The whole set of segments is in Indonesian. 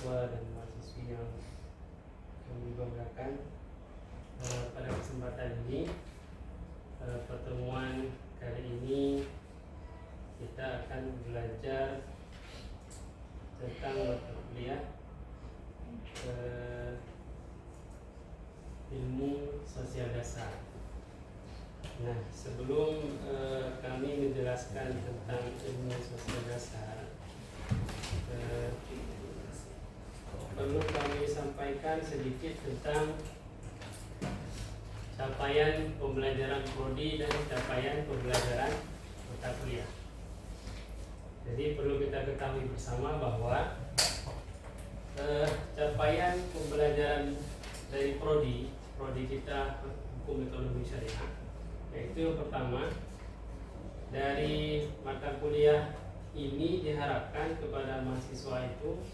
mahasiswa dan mahasiswi yang dibanggakan. Pada kesempatan ini, pertemuan kali ini kita akan belajar tentang mata kuliah ilmu sosial dasar. Nah, sebelum kami menjelaskan tentang ilmu sosial dasar, perlu kami sampaikan sedikit tentang capaian pembelajaran prodi dan capaian pembelajaran mata kuliah. Jadi perlu kita ketahui bersama bahwa capaian pembelajaran dari prodi kita hukum ekonomi syariah, yaitu yang pertama, dari mata kuliah ini diharapkan kepada mahasiswa itu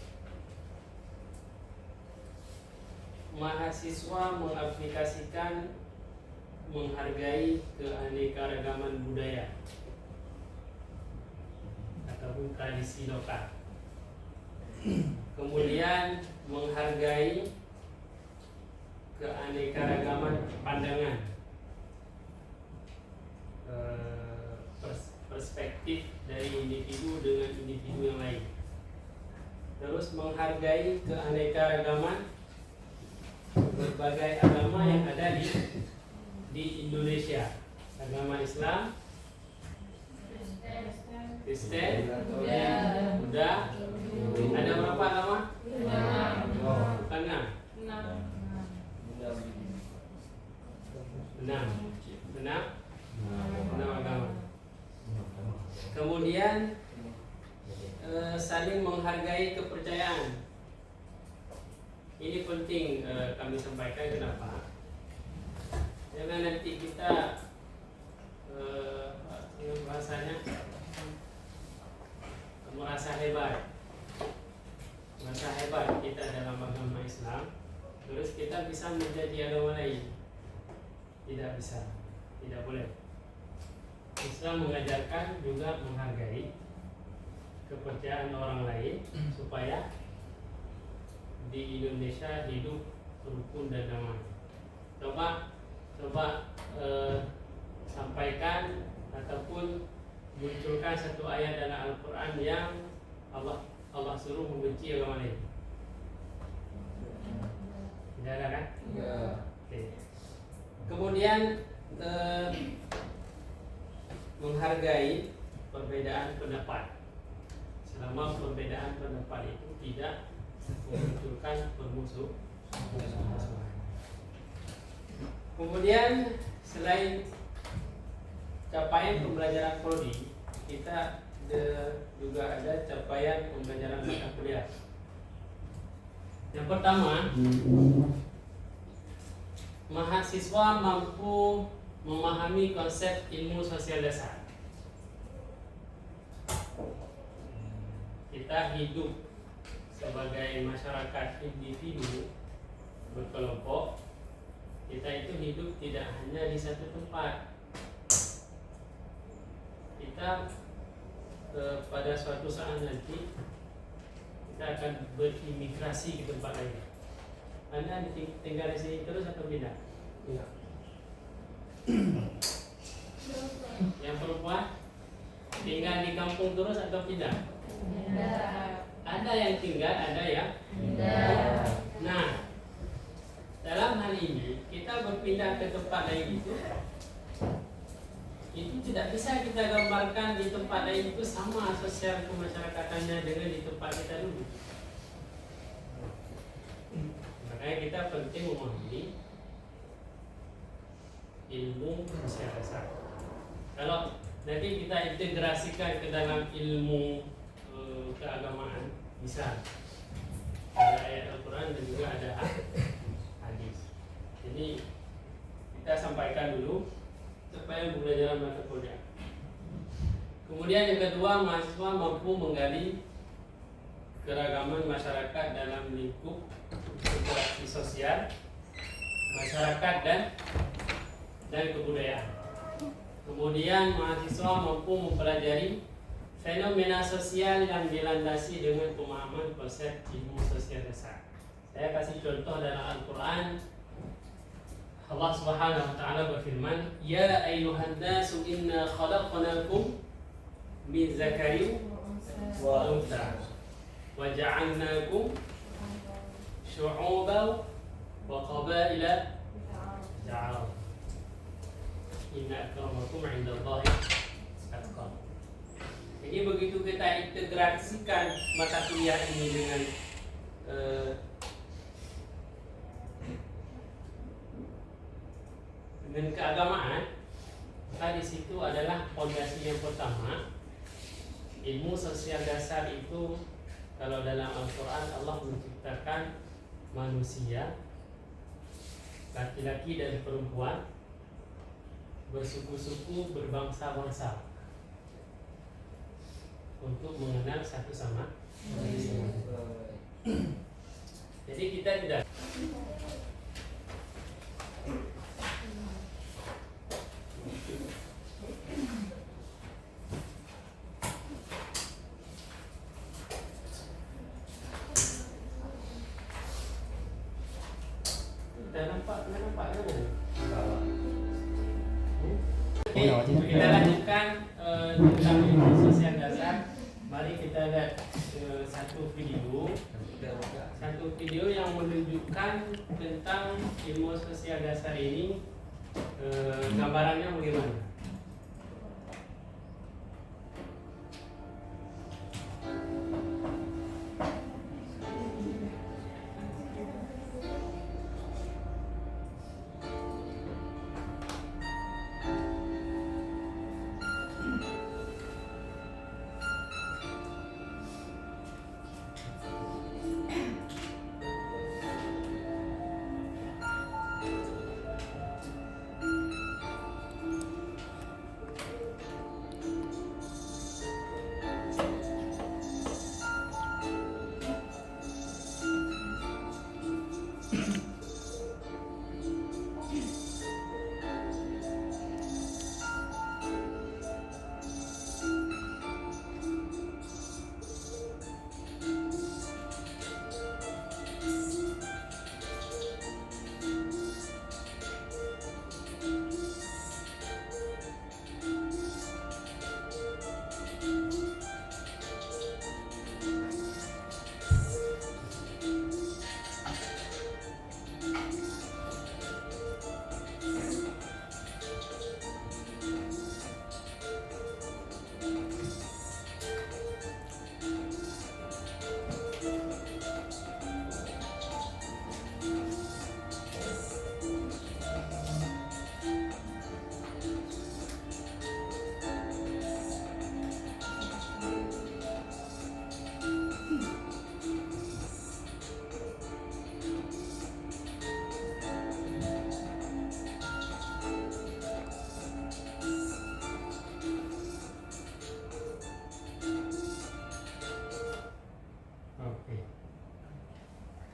mahasiswa mengaplikasikan menghargai keanekaragaman budaya ataupun tradisi lokal, kemudian menghargai keanekaragaman pandangan, perspektif dari individu dengan individu yang lain, terus menghargai keanekaragaman berbagai agama yang ada di Indonesia, agama Islam, Kristen, Buddha. Ada berapa agama? 6 agama. Kemudian saling menghargai kepercayaan. Ini penting kami sampaikan. Kenapa? Jangan nanti kita bahasanya merasa hebat kita dalam agama Islam, terus kita bisa menjadi agama lain. Tidak bisa, tidak boleh. Islam mengajarkan juga menghargai kepercayaan orang lain supaya di Indonesia hidup rukun dan damai. Coba sampaikan ataupun munculkan satu ayat dalam Al-Quran yang Allah suruh membenci agama lain. Tidak ada kan? Ya. Oke. Kemudian menghargai perbedaan pendapat, selama perbedaan pendapat itu tidak memunculkan permusuhan. Kemudian selain capaian pembelajaran prodi, kita juga ada capaian pembelajaran mata kuliah. Yang pertama, mahasiswa mampu memahami konsep ilmu sosial dasar. Kita hidup sebagai masyarakat individu berkelompok. Kita itu hidup tidak hanya di satu tempat. Kita pada suatu saat nanti kita akan berimigrasi ke tempat lain. Anda tinggal di sini terus atau pindah? Iya. Yang perempuan tinggal di kampung terus atau pindah? Pindah. Ada yang tinggal, ada yang pindah. Nah, dalam hal ini kita berpindah ke tempat lain itu tidak bisa kita gambarkan di tempat lain itu sama sosial kemasyarakatannya dengan di tempat kita dulu. Makanya kita penting memahami ilmu sosial dasar. Kalau nanti kita integrasikan ke dalam ilmu keagamaan, bisa ada ayat Al-Quran dan juga ada hadis. Jadi kita sampaikan dulu supaya pembelajaran mata kuliah. Kemudian yang kedua, mahasiswa mampu menggali keragaman masyarakat dalam lingkup interaksi sosial, masyarakat dan kebudayaan. Kemudian mahasiswa mampu mempelajari fenomena sosial yang dilandasi dengan pemahaman konsep ilmu sosial dasar. Saya kasih contoh dalam Al-Quran. Allah Subhanahu wa taala berfirman, "Ya ayyuhan nasu inna khalaqnakum min zakarin wa untha wa ja'alnakum syu'uban wa qabaila ta'arafu. Inna akramakum 'indallahi atqakum." Jadi begitu kita integrasikan mata kuliah ini dengan keagamaan, maka di situ adalah fondasi yang pertama. Ilmu sosial dasar itu, kalau dalam Al-Quran Allah menciptakan manusia, laki-laki dan perempuan, bersuku-suku, berbangsa-bangsa, untuk mengenal satu sama lain. Jadi kita tidak kita lanjutkan tentang ilmu sosial dasar. Mari kita lihat satu video yang menunjukkan tentang ilmu sosial dasar ini, gambarannya bagaimana.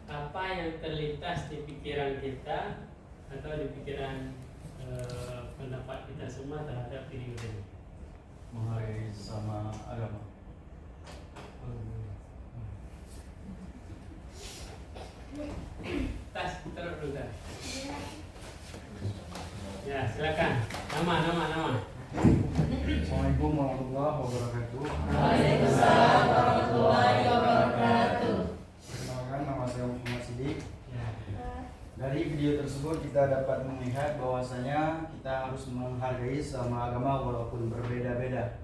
Apa yang terlintas di pikiran kita atau di pikiran pendapat kita semua terhadap video ini? Menghargai sama agama. Tas terus dulu kan? Ya silakan. Nama. Assalamualaikum warahmatullahi wabarakatuh. Waalaikumsalam warahmatullahi wabarakatuh. Perkenalkan, nama saya Muhammad Sidik. Ya. Dari video tersebut kita dapat melihat bahwasanya kita harus menghargai sama agama walaupun berbeda-beda.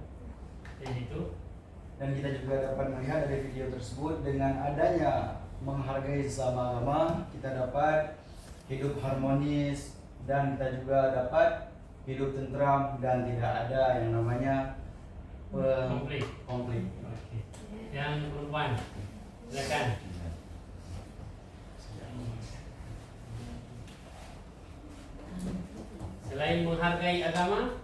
Dan kita juga dapat melihat dari video tersebut, dengan adanya menghargai sesama agama, kita dapat hidup harmonis dan kita juga dapat hidup tentram dan tidak ada yang namanya konflik. Oke. Yang perempuan, silakan. Selain menghargai agama,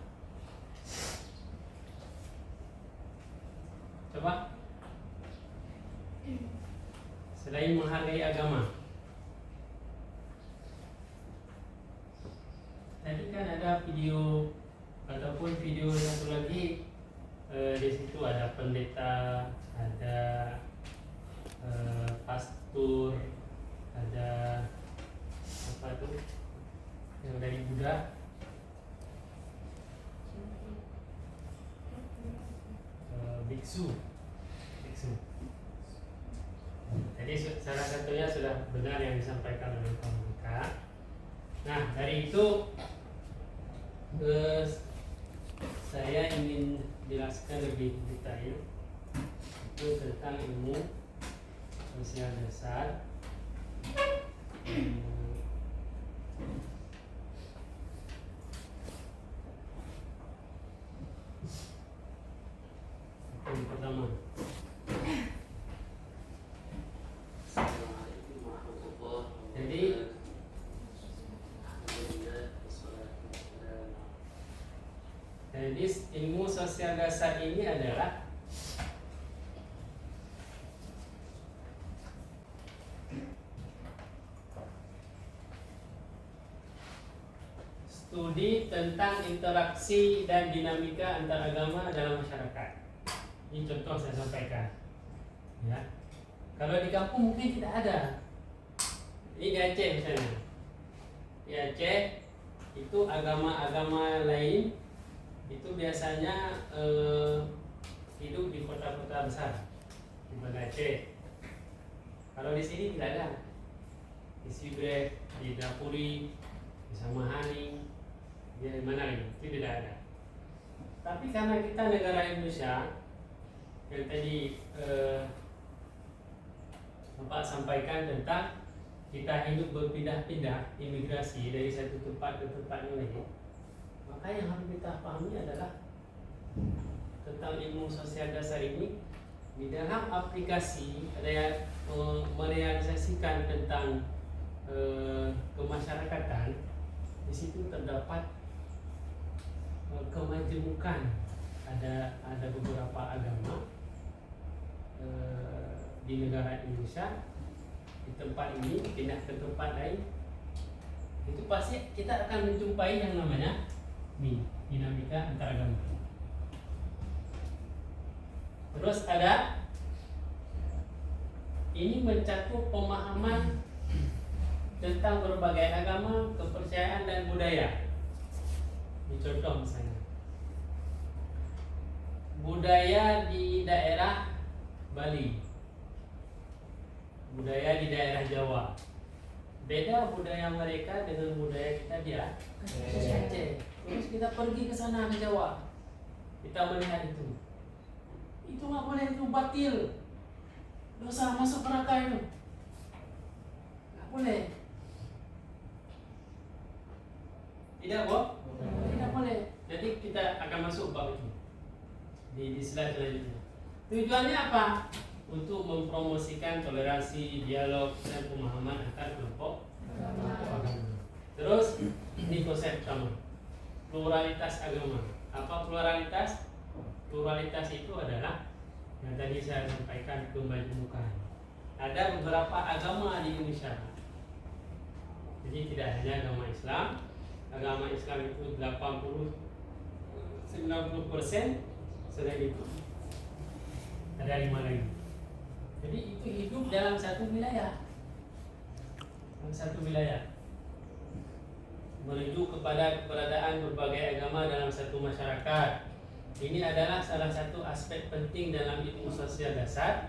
coba. Selain menghargai agama, tadi kan ada video ataupun video satu lagi, di situ ada pendeta Biksu. Biksu. Jadi salah satunya sudah benar yang disampaikan oleh Pak Muka. Nah, dari itu saya ingin jelaskan lebih detail itu tentang ilmu sosial dasar. Yang pertama, jadi ilmu sosial dasar ini adalah studi tentang interaksi dan dinamika antar agama dalam masyarakat. Ini contoh saya sampaikan. Ya. Kalau di kampung mungkin tidak ada. Ini di Aceh misalnya. Di Aceh itu agama-agama lain itu biasanya hidup di kota-kota besar di Banda Aceh. Kalau di sini tidak ada. Di Sibrek, di Dapuri, di Samahani, di mana ini? Itu tidak ada. Tapi karena kita negara Indonesia yang tadi Bapak sampaikan tentang kita hidup berpindah-pindah imigrasi dari satu tempat ke tempat yang lain, maka yang harus kita pahami adalah tentang ilmu sosial dasar ini di dalam aplikasi ada yang merealisasikan tentang kemasyarakatan. Di situ terdapat kemajemukan, ada beberapa agama di negara Indonesia, di tempat ini pindah ke tempat lain, itu pasti kita akan menjumpai yang namanya dinamika antar agama. Terus ada ini mencakup pemahaman tentang berbagai agama, kepercayaan dan budaya. Ini contoh misalnya budaya di daerah Bali, budaya di daerah Jawa, beda budaya mereka dengan budaya kita di Aceh. Terus kita pergi ke sana ke Jawa, kita melihat itu nggak boleh, itu batil, dosa, masuk neraka itu, nggak boleh. Tidak, Bob? Tidak boleh. Jadi kita akan masuk bab itu di slide selanjutnya. Tujuannya apa? Untuk mempromosikan toleransi, dialog, dan pemahaman antar kelompok agama. Terus ini konsep pertama, pluralitas agama. Apa pluralitas? Pluralitas itu adalah yang tadi saya sampaikan, kemajemukan. Ada beberapa agama di Indonesia. Jadi tidak hanya agama Islam. Agama Islam itu 80-90%, selain itu ada 5 lagi. Jadi itu hidup dalam satu wilayah, menuju kepada keberadaan berbagai agama dalam satu masyarakat. Ini adalah salah satu aspek penting dalam ilmu sosial dasar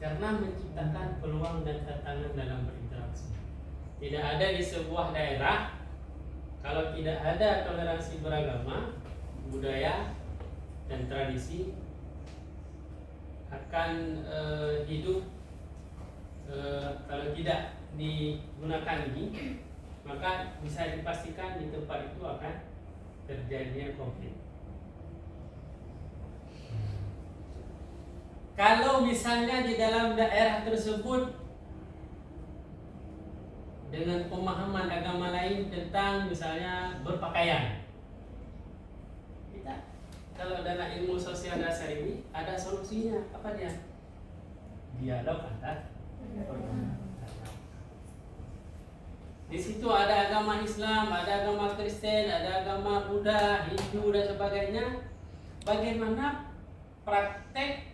karena menciptakan peluang dan tantangan dalam berinteraksi. Tidak ada di sebuah daerah kalau tidak ada toleransi beragama, budaya, dan tradisi akan hidup kalau tidak digunakan ini, maka bisa dipastikan di tempat itu akan terjadinya konflik. Kalau misalnya di dalam daerah tersebut dengan pemahaman agama lain tentang misalnya berpakaian, kita kalau dalam ilmu sosial dasar ini ada solusinya. Apa dia? Dialog antar agama. Di situ ada agama Islam, ada agama Kristen, ada agama Buddha, Hindu dan sebagainya. Bagaimana praktek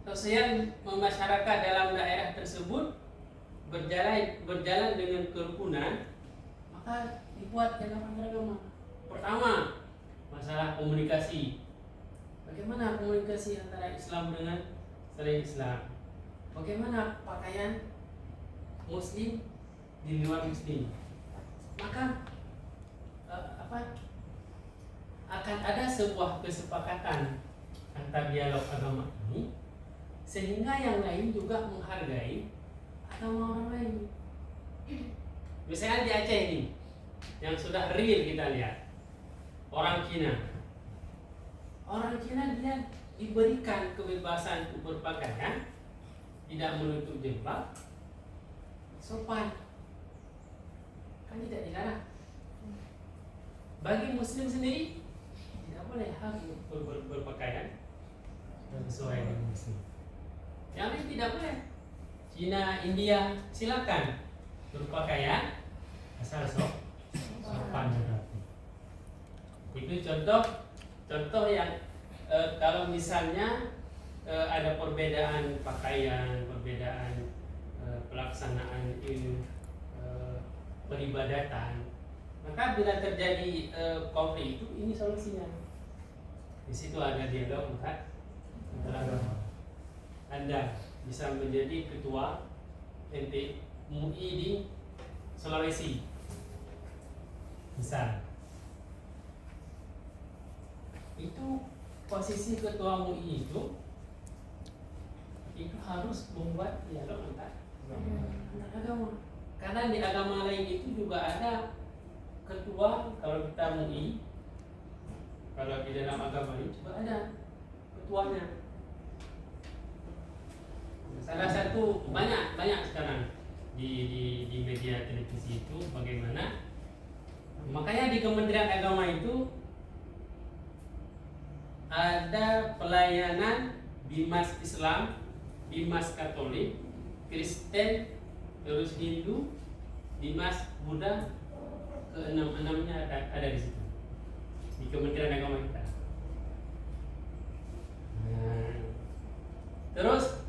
sosial masyarakat dalam daerah tersebut berjalan dengan kerukunan, maka dibuat dalam agama. Pertama, masalah komunikasi. Bagaimana komunikasi antara Islam dengan selain Islam? Bagaimana pakaian Muslim di luar Muslim? Maka akan ada sebuah kesepakatan antar dialog agama ini, sehingga yang lain juga menghargai agama orang lain. Misalnya di Aceh ini, yang sudah real kita lihat, orang Cina dia diberikan kebebasan untuk berpakaian, tidak menutup jilbab, sopan, kan tidak dilarang. Bagi Muslim sendiri tidak boleh harus berpakaian sesuai dengan Muslim. Yang lain tidak boleh. Cina, India silakan berpakaian asal sopan berarti. Itu contoh yang kalau misalnya ada perbedaan pakaian, perbedaan pelaksanaan peribadatan, maka bila terjadi konflik itu, ini solusinya. Di situ ada dialog antara agama. Anda bisa menjadi ketua MUI di Sulawesi, misal. Itu posisi ketua MUI itu harus membuat dialog antar agama. Karena di agama lain itu juga ada ketua. Kalau kita MUI, kalau di dalam agama ini juga ada ketuanya. Salah satu banyak sekarang di media televisi itu bagaimana, makanya di Kementerian Agama itu ada pelayanan Bimas Islam, Bimas Katolik, Kristen, terus Hindu, Bimas Buddha, keenam-enamnya ada di situ di Kementerian Agama kita. Nah, terus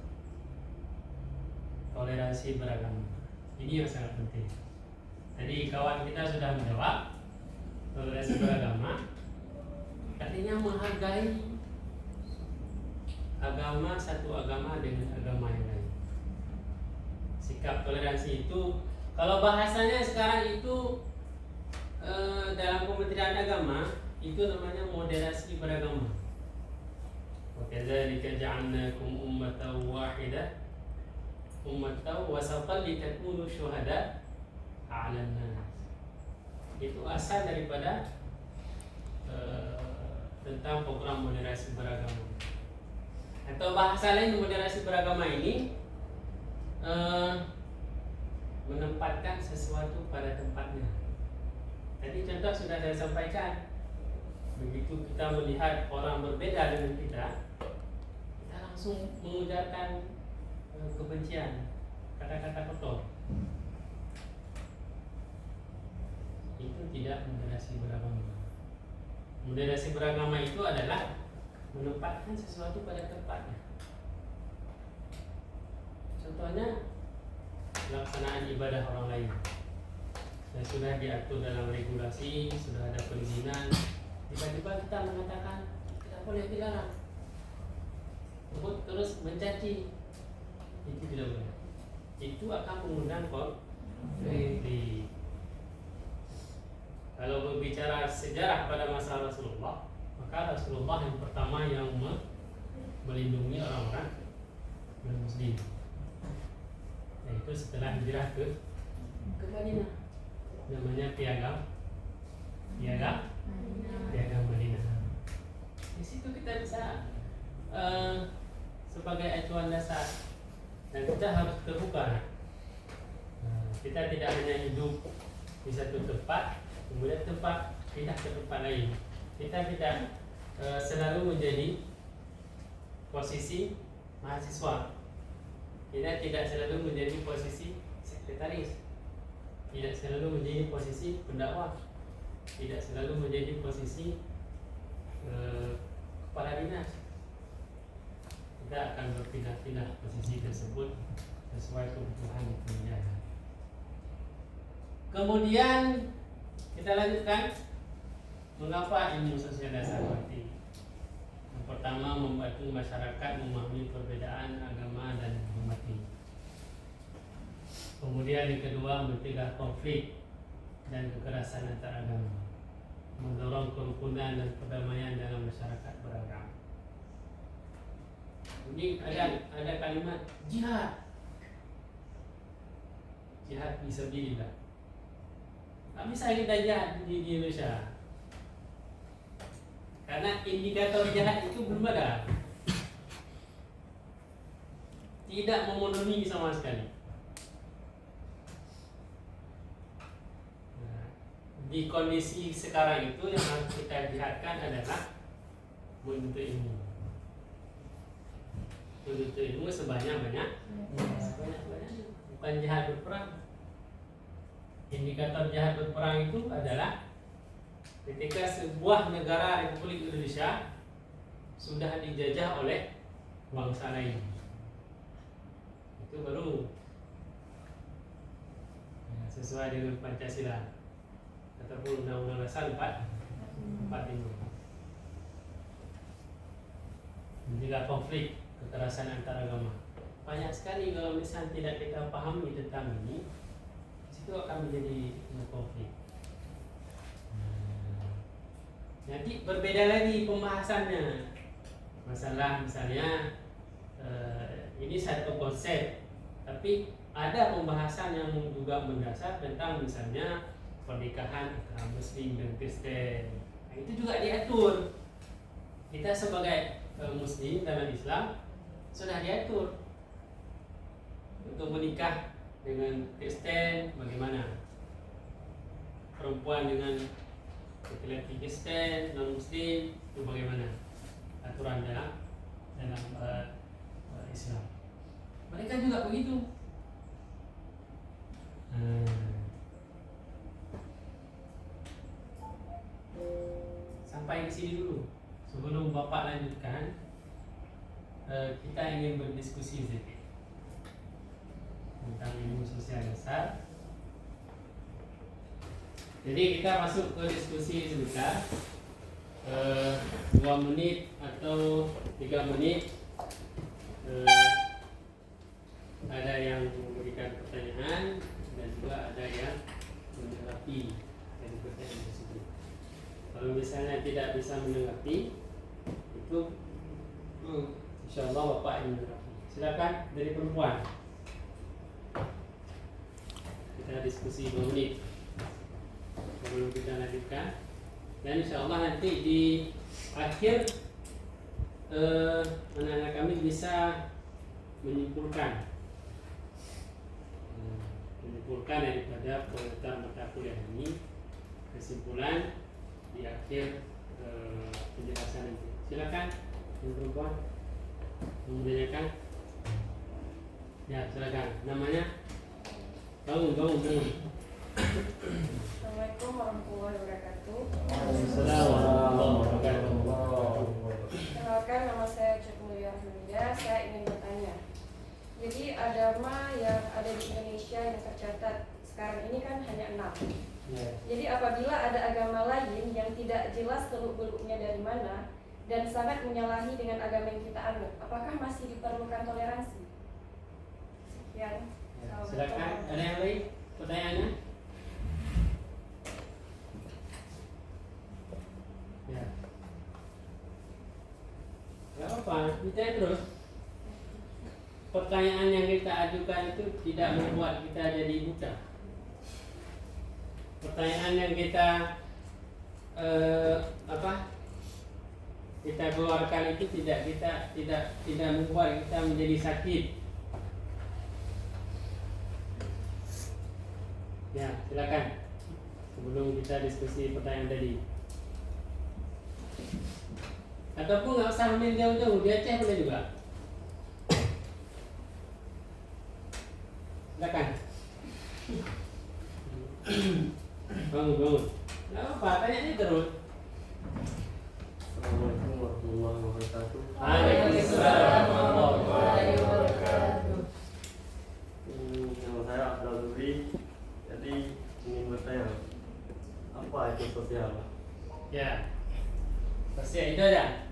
toleransi beragama, ini yang sangat penting. Jadi kawan kita sudah menjawab, toleransi beragama artinya menghargai agama, satu agama dengan agama yang lain. Sikap toleransi itu, kalau bahasanya sekarang itu dalam Kementerian Agama itu namanya moderasi beragama. Wa kadzalika ja'alnakum ummatan wahidah ummatan wasatan litakunu syuhada 'alan nas. Itu asal daripada tentang program moderasi beragama. Atau bahasa lain, moderasi beragama ini menempatkan sesuatu pada tempatnya. Tadi contoh sudah saya sampaikan. Begitu kita melihat orang berbeda dengan kita langsung mengujarkan kebencian, kata-kata kotor. Itu tidak moderasi beragama. Moderasi beragama itu adalah menempatkan sesuatu pada tempatnya. Contohnya pelaksanaan ibadah orang lain yang sudah diatur dalam regulasi, sudah ada perizinan, tiba-tiba kita mengatakan tidak boleh, dilarang, terus mencaci, itu tidak boleh. Itu akan mengundang konflik. Kalau berbicara sejarah pada masa Rasulullah, maka Rasulullah yang pertama yang melindungi orang-orang non-Muslim, yaitu setelah hijrah ke Madinah, namanya piagam Madinah. Di situ kita bisa sebagai acuan dasar, dan kita harus terbuka. Kita tidak hanya hidup di satu tempat, kemudian tempat pindah ke tempat lain. Kita tidak selalu menjadi posisi mahasiswa. Kita tidak selalu menjadi posisi sekretaris. Tidak selalu menjadi posisi pendakwah. Tidak selalu menjadi posisi kepala dinas. Kita akan berpindah-pindah posisi tersebut sesuai kebutuhan di kemudian. Kemudian kita lanjutkan, mengapa ilmu sosial dasar penting? Yang pertama, membantu masyarakat memahami perbedaan agama dan hormati. Kemudian yang kedua, mencegah konflik dan kekerasan antar agama, mendorong kerukunan dan perdamaian dalam masyarakat beragama. Ini ada kalimat jihad, jihad fisabilillah. Tak bisa kita jihad di Indonesia, karena indikator jihad itu belum ada, tidak memenuhi sama sekali. Di kondisi sekarang itu yang harus kita jihadkan adalah menuntut ilmu. Menuntut ilmu sebanyak-banyaknya, bukan jihad berperang. Indikator jihad berperang itu adalah ketika sebuah negara Republik Indonesia sudah dijajah oleh bangsa lain, itu baru sesuai dengan Pancasila ataupun Undang-Undang Dasar 45. Mencegah konflik, kekerasan antar agama. Banyak sekali kalau misalnya tidak kita pahami tentang ini, itu akan menjadi konflik. Nanti berbeda lagi pembahasannya. Masalah misalnya ini satu konsep, tapi ada pembahasan yang juga mendasar tentang misalnya pernikahan antara Muslim dan Kristen. Nah, itu juga diatur. Kita sebagai Muslim dalam Islam sudah diatur untuk menikah dengan Kristen bagaimana, perempuan dengan laki-laki Kristen non Muslim itu bagaimana aturan dalam Islam. Mereka juga begitu. Sampai di sini dulu. Sebelum Bapak lanjutkan, kita ingin berdiskusi sedikit tentang ilmu sosial dasar. Jadi kita masuk ke diskusi sebentar, 2 menit atau 3 menit. Ada yang memberikan pertanyaan dan juga ada yang menanggapi dari pertanyaan tersebut. Kalau misalnya tidak bisa menanggapi, itu insyaallah Bapak yang menanggapi. Silakan dari perempuan. Kita diskusi 2 menit sebelum kita lanjutkan, dan insyaallah nanti di akhir anak-anak kami bisa menyimpulkan daripada pengantar mata kuliah ini, kesimpulan di akhir penjelasan nanti. Silakan yang perempuan menanyakan. Ya, silakan. Namanya? Bangun. Assalamualaikum warahmatullahi wabarakatuh. Assalamualaikum warahmatullahi wabarakatuh. Kenalkan, nama saya Cuk Mulia Ahmadiyah. Saya ingin bertanya. Jadi agama yang ada di Indonesia yang tercatat sekarang ini kan hanya 6. Jadi apabila ada agama lain yang tidak jelas seluk-beluknya dari mana dan sangat menyalahi dengan agama yang kita anut, apakah masih diperlukan toleransi? Sekian. Silakan, ada yang lain pertanyaannya? Ya. Gak apa, kita terus. Pertanyaan yang kita ajukan itu tidak membuat kita jadi buta. Pertanyaan yang kita kita keluarkan itu tidak membuat kita menjadi sakit. Ya, silakan. Sebelum kita diskusi pertanyaan tadi. Ataupun nggak usah ambil jauh-jauh, di Aceh boleh juga. Silakan. Bangun. Nggak apa, tanya ini terus. Assalamualaikum warahmatullahi wabarakatuh. Waalaikumsalam warahmatullahi wabarakatuh. Nama saya Abdul Duri. Jadi ingin bertanya, apa itu sosial? Ya, pasti itu aja.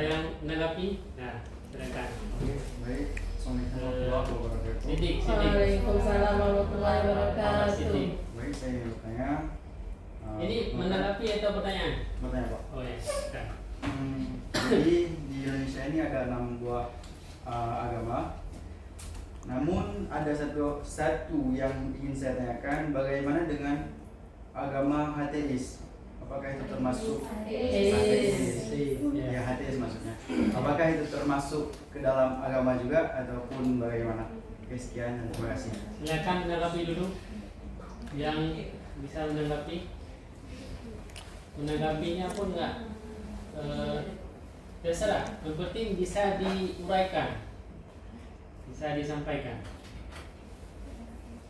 yang menanggapi? Nah, silakan. Oke, baik. Assalamualaikum warahmatullahi wabarakatuh. Sidik. Waalaikumsalam warahmatullahi wabarakatuh. Sidik. Baik, saya ingin bertanya. Ini menanggapi atau pertanyaan? Bertanya, Pak. Oh ya, silakan. Jadi di Indonesia ini ada 6 buah agama. Namun ada satu yang ingin saya tanyakan, bagaimana dengan agama ateis? Apakah itu termasuk Ateis. Ya, ateis maksudnya. Apakah itu termasuk ke dalam agama juga ataupun bagaimana? Oke, sekian dan terima kasih. Silakan menanggapi dulu. Yang bisa menanggapi. Menanggapinya pun enggak terserah. Yang penting bisa diuraikan, bisa disampaikan.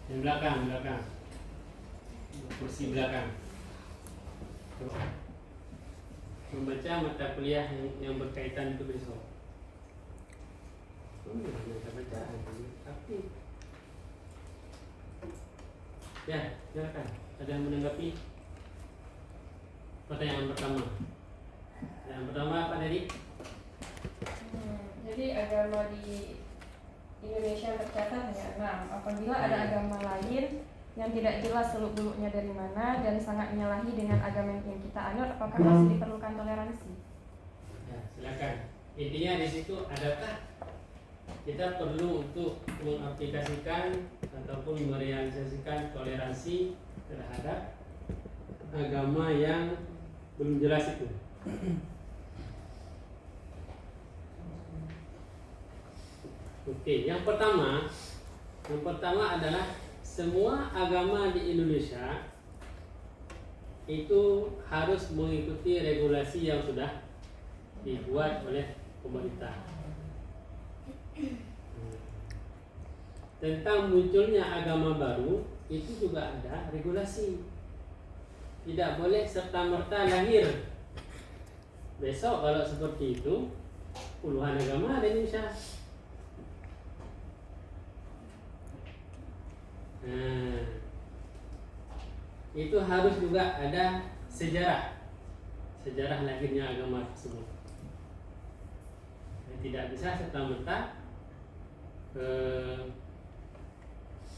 Di belakang, kursi belakang. Membaca mata kuliah yang berkaitan itu besok. Mata bacaan, tapi ya, silakan. Ada yang menanggapi pertanyaan pertama? Yang pertama apa tadi? Jadi agama di Indonesia tercatat hanya 6. Apabila ada agama lain yang tidak jelas seluk-beluknya dari mana dan sangat menyalahi dengan agama yang kita anut, apakah masih diperlukan toleransi? Ya, silakan. Intinya di situ adakah kita perlu untuk mengaplikasikan ataupun merealisasikan toleransi terhadap agama yang belum jelas itu? Oke, yang pertama adalah semua agama di Indonesia itu harus mengikuti regulasi yang sudah dibuat oleh pemerintah. Tentang munculnya agama baru itu juga ada regulasi. Tidak boleh serta-merta lahir. Besok kalau seperti itu, puluhan agama ada di Indonesia. Nah, itu harus juga ada sejarah lahirnya agama tersebut. Tidak bisa serta-merta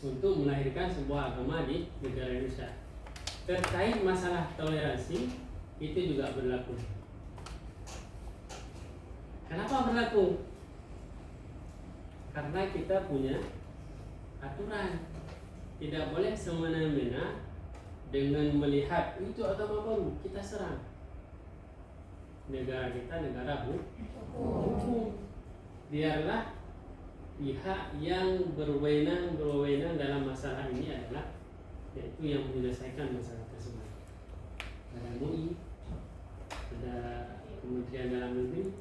untuk melahirkan sebuah agama di negara Indonesia. Terkait masalah toleransi itu juga berlaku. Kenapa berlaku? Karena kita punya aturan. Tidak boleh semena-mena dengan melihat itu agama baru kita serang. Negara kita negara hukum. Biarlah pihak yang berwenang dalam masalah ini adalah yaitu yang menyelesaikan masalah tersebut. Ada MUI, ada Kementerian Dalam Negeri,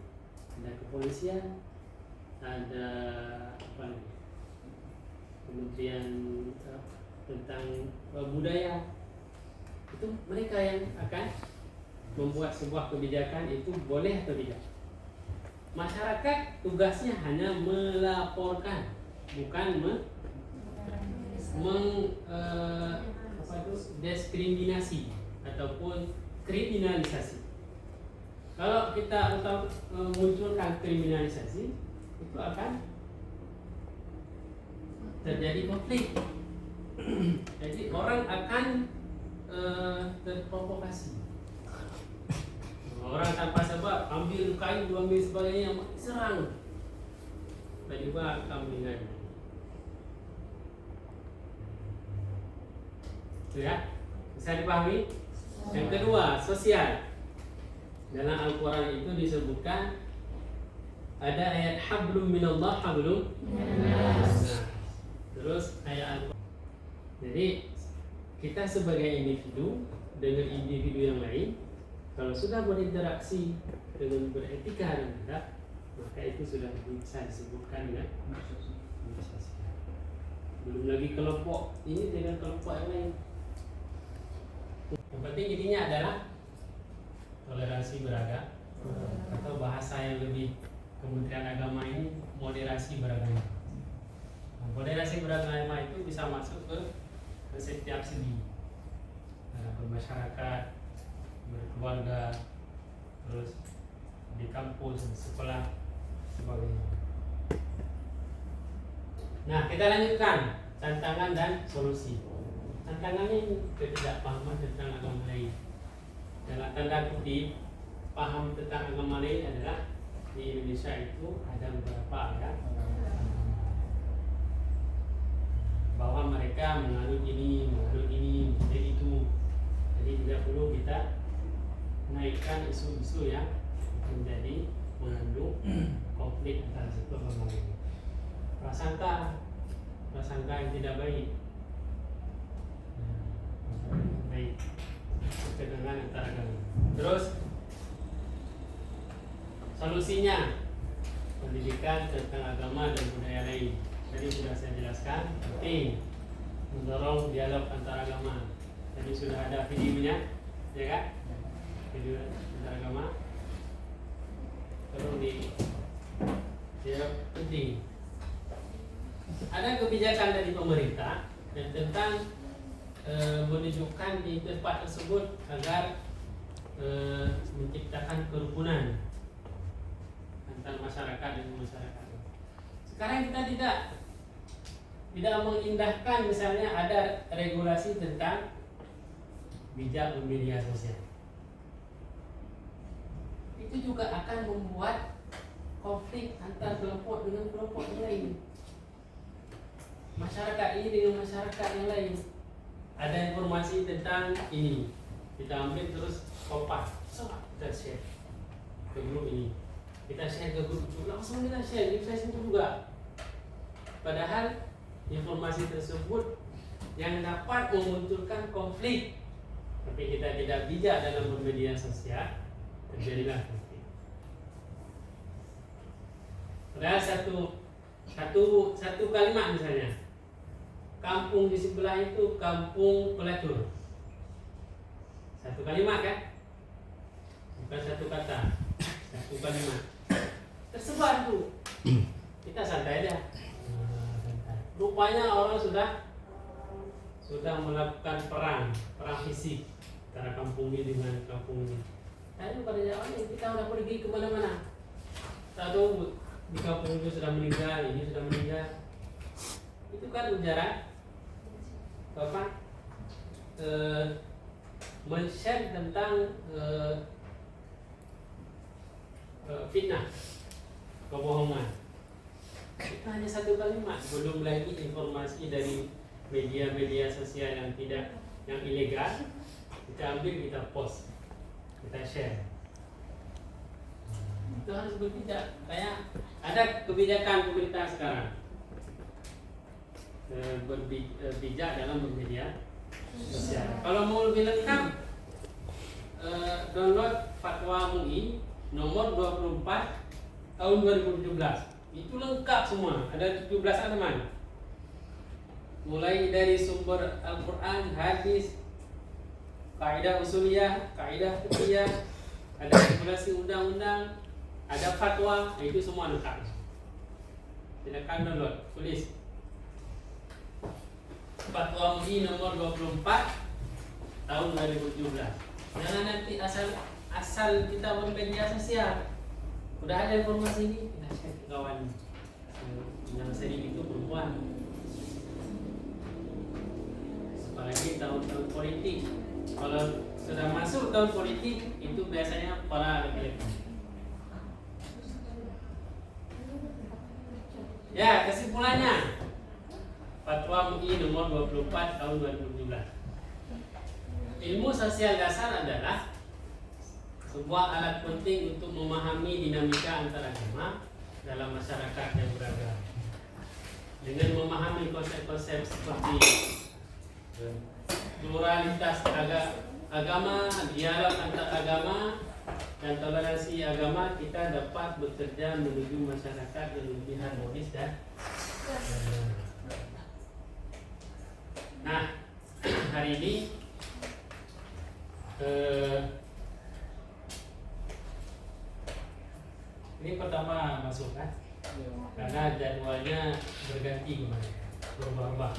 ada kepolisian, ada apa lagi? Kementerian tentang budaya. Itu mereka yang akan membuat sebuah kebijakan itu boleh atau tidak. Masyarakat tugasnya hanya melaporkan, bukan diskriminasi ataupun kriminalisasi. Kalau kita munculkan kriminalisasi, itu akan terjadi konflik. Jadi orang akan terprovokasi. Orang tanpa sebab ambil kayu, ambil sebagainya, serang. Tiba-tiba akan meninggal. Itu ya, bisa dipahami. Yang kedua, sosial. Dalam Al-Quran itu disebutkan ada ayat hablum minallah hablum. Nah, terus ayat Al-Quran. Jadi kita sebagai individu dengan individu yang lain, kalau sudah berinteraksi dengan beretika dan beradab, maka itu sudah bisa disebutkan ya sosial. Belum lagi kelompok ini dengan kelompok yang lain. Yang penting intinya adalah toleransi beragama, atau bahasa yang lebih Kementerian Agama ini moderasi beragama. Nah, moderasi beragama itu bisa masuk ke setiap segi, bermasyarakat, berkeluarga, terus di kampus, di sekolah, sebagainya. Nah, kita lanjutkan tantangan dan solusi. Tantangannya ketidakpahaman tentang agama lain. Dalam tanda kutip, paham tentang agama lain adalah di Indonesia itu ada beberapa ya, bahwa mereka menganut ini, menganut itu. Jadi tidak perlu kita naikkan isu-isu yang menjadi mengandung konflik antara satu agama lain. Prasangka yang tidak baik, ketegangan antara agama. Terus solusinya pendidikan tentang agama dan budaya lain. Tadi sudah saya jelaskan, penting mendorong dialog antara agama. Tadi sudah ada videonya, ya kan? Video antara agama. Tolong penting. Ada kebijakan dari pemerintah yang tentang menunjukkan di tempat tersebut agar menciptakan kerukunan antar masyarakat dengan masyarakat. Sekarang kita tidak mengindahkan, misalnya ada regulasi tentang bijak bermedia sosial. Itu juga akan membuat konflik antar kelompok dengan kelompok yang lain. Masyarakat ini dengan masyarakat yang lain. Ada informasi tentang ini, kita ambil terus kopas, kita share ke grup ini. Kita share ke grup itu, langsung kita share di Facebook juga. Padahal informasi tersebut yang dapat memunculkan konflik, tapi kita tidak bijak dalam bermedia sosial, terjadilah konflik. Padahal satu kalimat misalnya, kampung di sebelah itu kampung pelacur. Satu kalimat kan? Bukan satu kata, satu kalimat. Tersebar tuh. Kita santai aja. Rupanya orang sudah melakukan perang fisik antara kampung ini dengan kampung ini. Lalu pada jawabannya kita sudah pergi kemana-mana. Tahu di kampung itu sudah meninggal, ini sudah meninggal. Itu kan ujaran apa? Men-share tentang fitnah, kebohongan. Itu hanya satu kalimat, belum lagi informasi dari media-media sosial yang ilegal. Kita ambil, kita post, kita share. Itu harus berbijak. Kayak ada kebijakan pemerintah sekarang, berbijak dalam bermedia sosial. Kalau mau lebih lengkap, download Fatwa MUI nomor 24 tahun 2017. Itu lengkap semua, ada 17 halaman. Mulai dari sumber Al-Quran, hadis, kaidah usuliyah, kaidah fiqhiyah, ada regulasi undang-undang, ada fatwa, itu semua lengkap. Silakan download, tulis Fatwa MUI nomor 24 tahun 2017. Jangan nanti asal kita bermedia sosial, udah ada informasi ini, kita share ke kawan yang sering itu perempuan. Apalagi tahun-tahun politik. Kalau sudah masuk tahun politik, itu biasanya para laki-laki. Ya, kesimpulannya, Fatwa MUI nomor 24 tahun 2017. Ilmu sosial dasar adalah sebuah alat penting untuk memahami dinamika antar agama dalam masyarakat yang beragam. Dengan memahami konsep-konsep seperti pluralitas agama, dialog antar agama, dan toleransi agama, kita dapat bekerja menuju masyarakat yang lebih harmonis dan nah, hari ini pertama masuk kan? Karena jadwalnya berganti kemarin, berubah-ubah.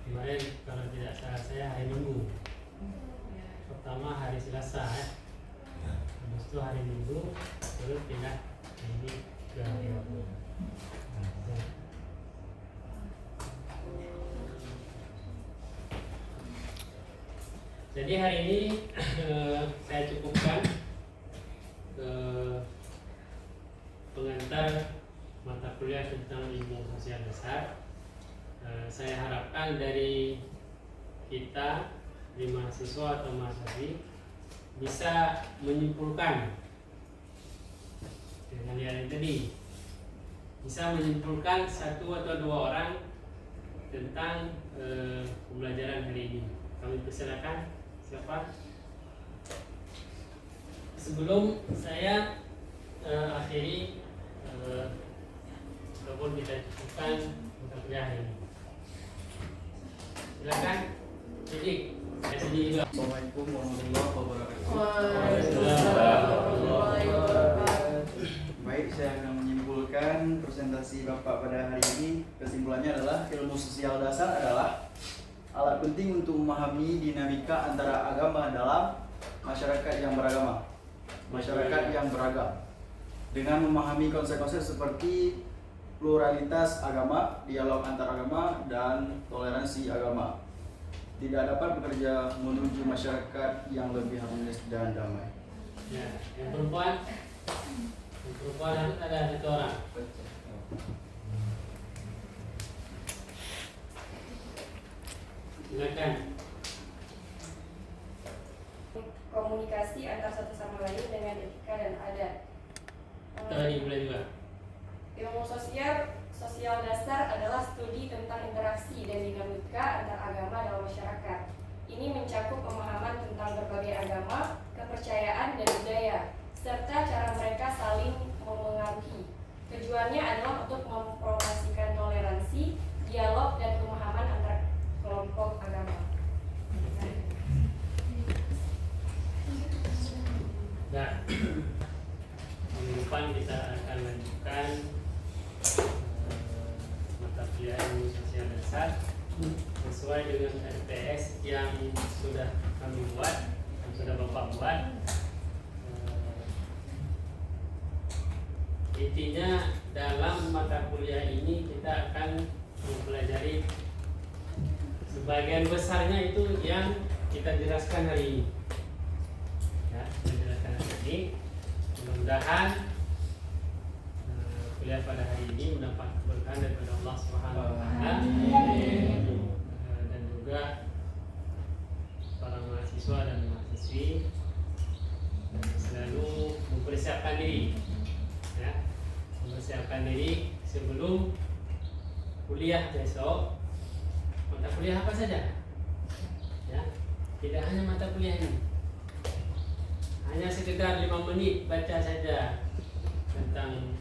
Kemarin kalau tidak salah saya hari Minggu, pertama hari Selasa ya. itu hari Minggu, terus pindah ini ke hari Rabu. Jadi hari ini saya cukupkan pengantar mata kuliah tentang ilmu sosial dasar. Saya harapkan dari kita di mahasiswa atau mahasiswi bisa menyimpulkan dengan yang tadi, bisa menyimpulkan satu atau dua orang tentang pembelajaran hari ini. Kami persilakan siapa? Sebelum saya akhiri ataupun kita cukupkan mata kuliah ini, silakan. Jadi saya sendiri juga. Assalamualaikum warahmatullahi wabarakatuh. Waalaikumsalam warahmatullahi wabarakatuh. Baik, saya akan menyimpulkan presentasi Bapak pada hari ini. Kesimpulannya adalah ilmu sosial dasar adalah alat penting untuk memahami dinamika antara agama dalam masyarakat yang beragama. Masyarakat yang beragam. Dengan memahami konsep-konsep seperti pluralitas agama, dialog antar agama, dan toleransi agama, tidak dapat bekerja menuju masyarakat yang lebih harmonis dan damai. Ya, yang perempuan ada satu orang. Silakan. Komunikasi antar satu sama lain dengan etika dan adat. Tadi boleh juga. Ilmu sosial dasar adalah studi tentang interaksi dan dinamika antar agama dalam masyarakat. Ini mencakup pemahaman tentang berbagai agama, kepercayaan dan budaya, serta cara mereka saling memengaruhi. Tujuannya adalah untuk mempromosikan toleransi, dialog dan pemahaman antar kelompok agama. Nah, minggu depan kita akan lanjutkan mata kuliah ilmu sosial dasar sesuai dengan RPS yang sudah kami buat, yang sudah Bapak buat. Intinya dalam mata kuliah ini kita akan mempelajari sebagian besarnya itu yang kita jelaskan hari ini. Ya, menjelaskan hari ini. Mudah-mudahan kuliah pada hari ini mendapat keberkahan daripada Allah Subhanahu wa taala. Dan juga para mahasiswa dan mahasiswi selalu mempersiapkan diri, ya, mempersiapkan diri sebelum kuliah besok. Mata kuliah apa saja, ya, tidak hanya mata kuliah ini, hanya sekedar 5 menit baca saja tentang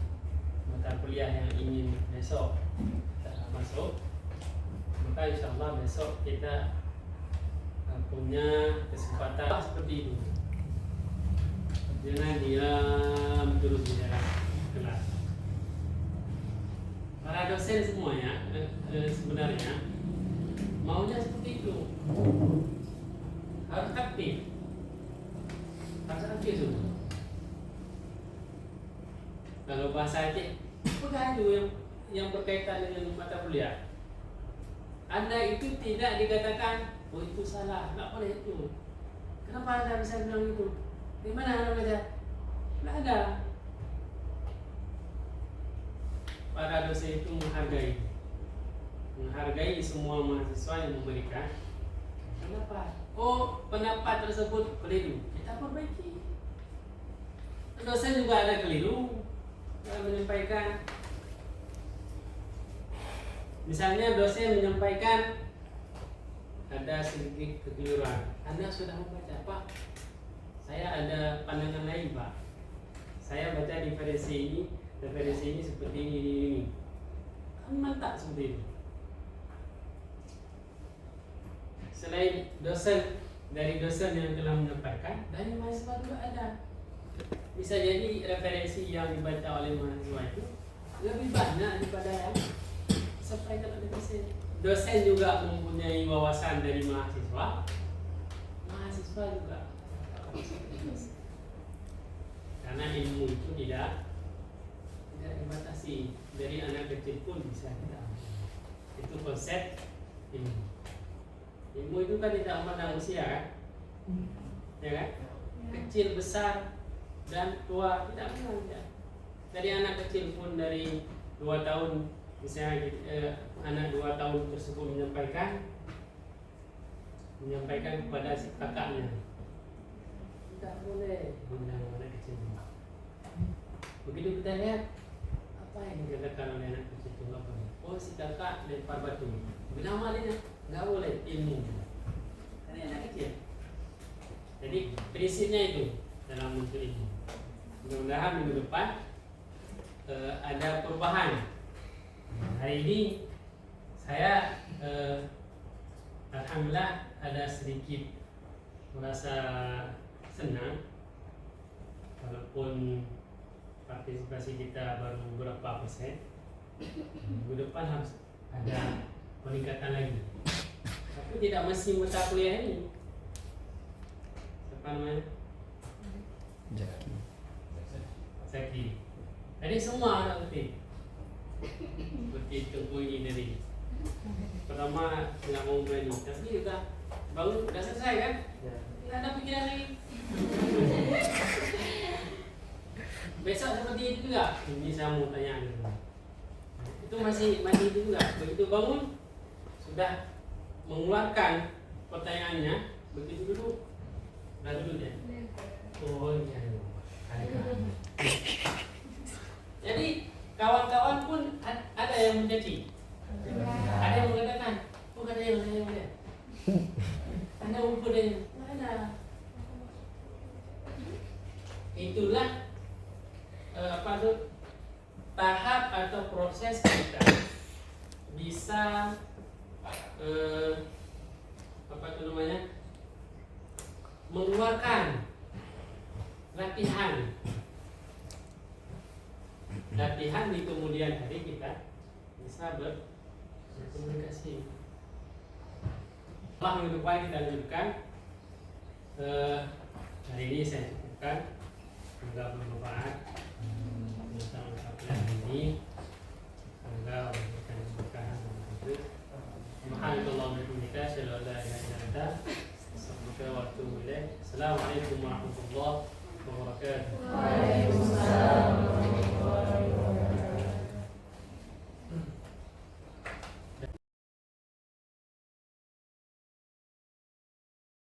mata kuliah yang ingin besok kita masuk, maka insya Allah besok kita punya kesempatan seperti itu. Jangan diam terus di dalam kelas. Para dosen semuanya sebenarnya maunya seperti itu, harus aktif, semua. Kalau bahasa Aceh, udah itu yang berkaitan dengan mata kuliah. Anda itu tidak dikatakan, oh itu salah, nggak boleh itu. Kenapa Anda bisa bilang itu? Di mana Anda baca? Nggak ada. Para dosen itu menghargai semua mahasiswa yang memberikan. Kenapa? Oh, pendapat tersebut keliru, kita perbaiki. Dosen juga ada keliru dalam menyampaikan. Misalnya dosen menyampaikan ada sedikit kekeliruan, Anda sudah membaca, Pak, saya ada pandangan lain, Pak, saya baca referensi ini seperti ini. Kan mantap seperti itu. Selain dari dosen yang telah menyampaikan, dari mahasiswa juga ada. Bisa jadi referensi yang dibaca oleh mahasiswa itu lebih banyak daripada yang disampaikan oleh dosen. Dosen juga mempunyai wawasan dari mahasiswa juga. Karena ilmu itu tidak dibatasi, dari anak kecil pun bisa kita ambil. Itu konsep ilmu. Ilmu itu kan tidak memandang usia kan, ya kan? Kecil, besar, dan tua tidak memandang. Dari anak kecil pun dari 2 tahun, misalnya anak 2 tahun tersebut menyampaikan kepada si kakaknya, tidak boleh mengundang anak kecil. Begitu kita lihat apa yang dikatakan oleh anak kecil itu, apa? Oh, si kakak lempar batu, bernama dia nggak boleh, ilmu karena anak kecil. Jadi prinsipnya itu dalam bentuk ilmu. Mudah-mudahan minggu depan ada perubahan. Hari ini saya alhamdulillah ada sedikit merasa senang, walaupun partisipasi kita baru berapa persen. Minggu depan harus ada peningkatan lagi, tapi tidak mesti mata kuliah ini. Siapa namanya? Zaki. Jadi semua anak putih seperti Tengku ini tadi. Pertama nggak mau berani, tapi udah bangun, udah selesai kan? Nggak ada pikiran lagi. Besok seperti itu juga. Ini saya mau tanya itu masih itu juga. Begitu bangun sudah mengeluarkan pertanyaannya, begitu duduk udah duduk ya. Oh iya. Jadi kawan-kawan pun ada yang mencaci, ada yang mengatakan, oh ada yang Anda mempunyai mana? Itulah tahap atau proses kita bisa mengeluarkan latihan di kemudian hari kita bisa berkomunikasi. Setelah minggu depan kita lanjutkan. Hari ini saya cukupkan, semoga bermanfaat tentang pelajaran ini, semoga memberikan keberkahan dan berkah. Subhanallah wa bihamdika, asyhadu an la ilaha illa anta, astaghfiruka wa atubu ilaik. Assalamualaikum warahmatullahi wabarakatuh.